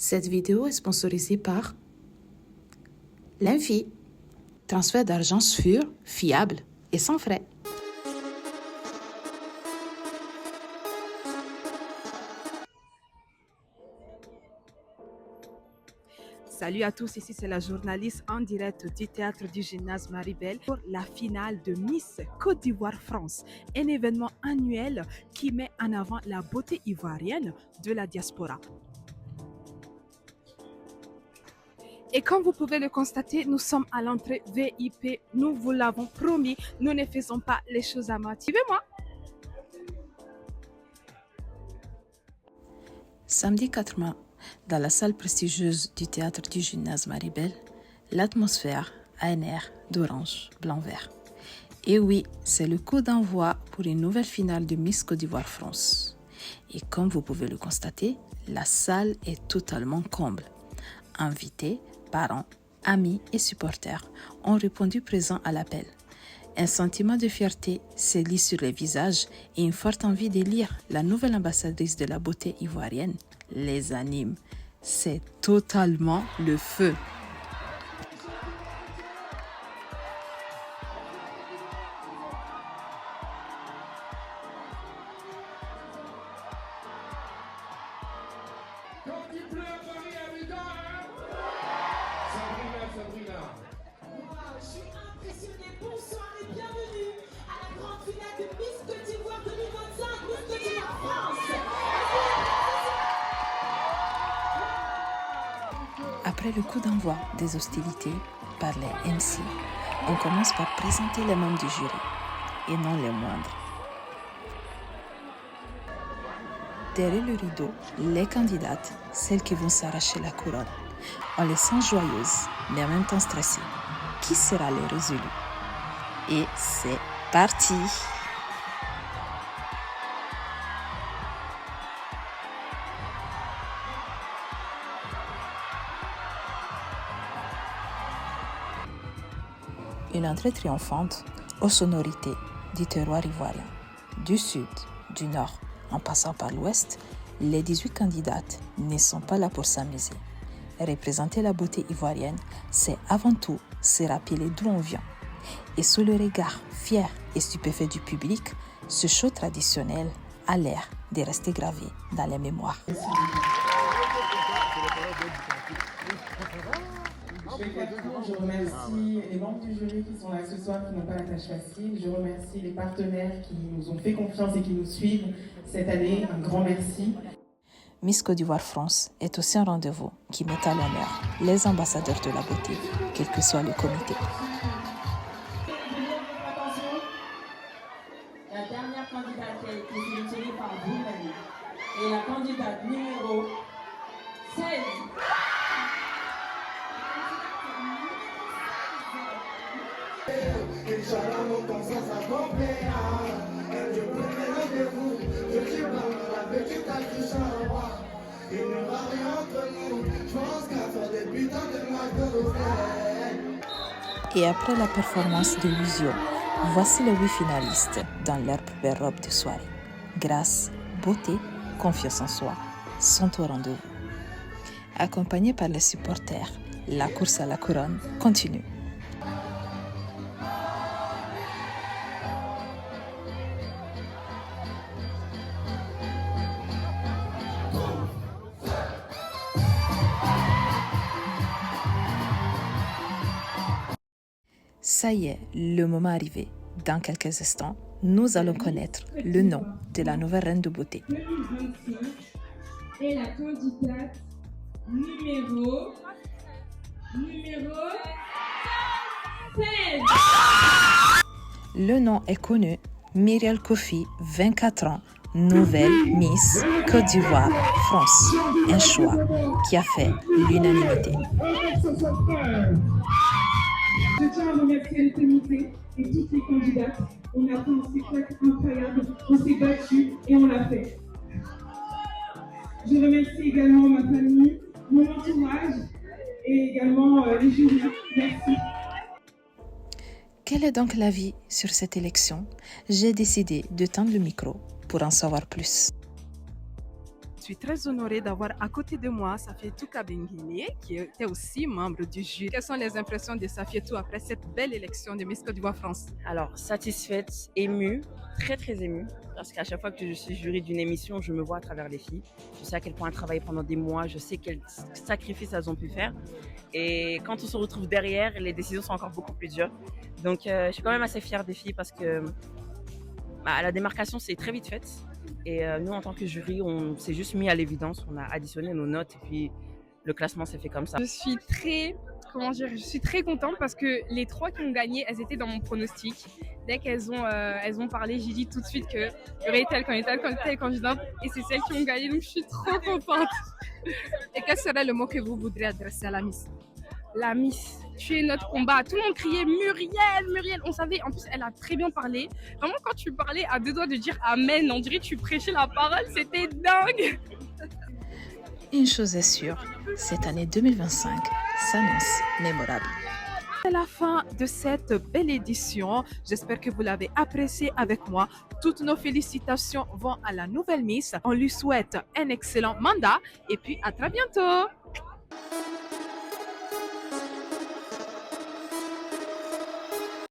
Cette vidéo est sponsorisée par Linfi. Transfert d'argent sûr, fiable et sans frais. Salut à tous, ici c'est la journaliste en direct du théâtre du gymnase Maribel pour la finale de Miss Côte d'Ivoire France, un événement annuel qui met en avant la beauté ivoirienne de la diaspora. Et comme vous pouvez le constater, nous sommes à l'entrée VIP. Nous vous l'avons promis, nous ne faisons pas les choses à moitié. Suivez-moi. Samedi 4 mai, dans la salle prestigieuse du théâtre du gymnase Maribel, l'atmosphère a un air d'orange, blanc-vert. Et oui, c'est le coup d'envoi pour une nouvelle finale de Miss Côte d'Ivoire France. Et comme vous pouvez le constater, la salle est totalement comble. Invités, parents, amis et supporters ont répondu présents à l'appel. Un sentiment de fierté s'est lit sur les visages et une forte envie d'élire la nouvelle ambassadrice de la beauté ivoirienne les anime. C'est totalement le feu. Quand il pleut à Paris, Abidjan, hein? Sabrina. Wow, je suis impressionnée. Bonsoir et bienvenue à la grande finale de Miss Côte d'Ivoire 2025, Miss Côte d'Ivoire France. Après le coup d'envoi des hostilités par les MC, on commence par présenter les membres du jury, et non les moindres. Derrière le rideau, les candidates, celles qui vont s'arracher la couronne. On les sent joyeuses, mais en même temps stressées. Qui sera les résolus? Et c'est parti! Une entrée triomphante aux sonorités du terroir ivoirien. Du sud, du nord, en passant par l'ouest, les 18 candidates ne sont pas là pour s'amuser. Représenter la beauté ivoirienne, c'est avant tout se rappeler d'où on vient. Et sous le regard fier et stupéfait du public, ce show traditionnel a l'air de rester gravé dans les mémoires. Je remercie les membres du jury qui sont là ce soir, qui n'ont pas la tâche facile. Je remercie les partenaires qui nous ont fait confiance et qui nous suivent cette année. Un grand merci. Miss Côte d'Ivoire France est aussi un rendez-vous qui met à l'honneur les ambassadeurs de la beauté, quel que soit le comité. Attention, la dernière candidate qui a été sélectionnée par vous-même est la candidate numéro 16. Inch'Allah, mon conscience s'accomplira. Je prendrai rendez-vous. Je suis dans la petite Alchishawa. Il n'y aura rien entre nous. Je pense qu'à faire des putains de matchs. Et après la performance de Lusio, voici les 8 finalistes dans leur plus belle robe de soirée. Grâce, beauté, confiance en soi sont au rendez-vous. Accompagnés par les supporters, la course à la couronne continue. Ça y est, le moment arrivé. Dans quelques instants, nous allons connaître le nom de la nouvelle reine de beauté. 2025 est la candidate numéro 16. Le nom est connu, Myriel Kofi, 24 ans, nouvelle Miss Côte d'Ivoire France. Un choix qui a fait l'unanimité. Je tiens à remercier le comité et toutes les candidates. On a fait un spectacle incroyable, on s'est battu et on l'a fait. Je remercie également ma famille, mon entourage et également les jurys. Merci. Quel est donc l'avis sur cette élection? J'ai décidé de tendre le micro pour en savoir plus. suis très honorée d'avoir à côté de moi Safietou Kabengele, qui était aussi membre du jury. Quelles sont les impressions de Safietou après cette belle élection de Miss Côte d'Ivoire France? Alors, satisfaite, émue, très très émue, parce qu'à chaque fois que je suis jury d'une émission, je me vois à travers les filles. Je sais à quel point elles travaillent pendant des mois, je sais quels sacrifices elles ont pu faire. Et quand on se retrouve derrière, les décisions sont encore beaucoup plus dures. Donc, je suis quand même assez fière des filles parce que la démarcation s'est très vite faite. Et nous, en tant que jury, on s'est juste mis à l'évidence, on a additionné nos notes et puis le classement s'est fait comme ça. Je suis je suis très contente parce que les 3 qui ont gagné, elles étaient dans mon pronostic. Dès qu'elles ont parlé, j'ai dit tout de suite qu'il y aurait telle candidate et c'est celles qui ont gagné, donc je suis trop contente. Et quel serait le mot que vous voudriez adresser à la Miss? La Miss, tu es notre combat. Tout le monde criait Muriel, Muriel. On savait, en plus, elle a très bien parlé. Vraiment, quand tu parlais à 2 doigts de dire Amen, on dirait que tu prêchais la parole, c'était dingue. Une chose est sûre, cette année 2025 s'annonce mémorable. C'est la fin de cette belle édition. J'espère que vous l'avez appréciée avec moi. Toutes nos félicitations vont à la nouvelle Miss. On lui souhaite un excellent mandat et puis à très bientôt.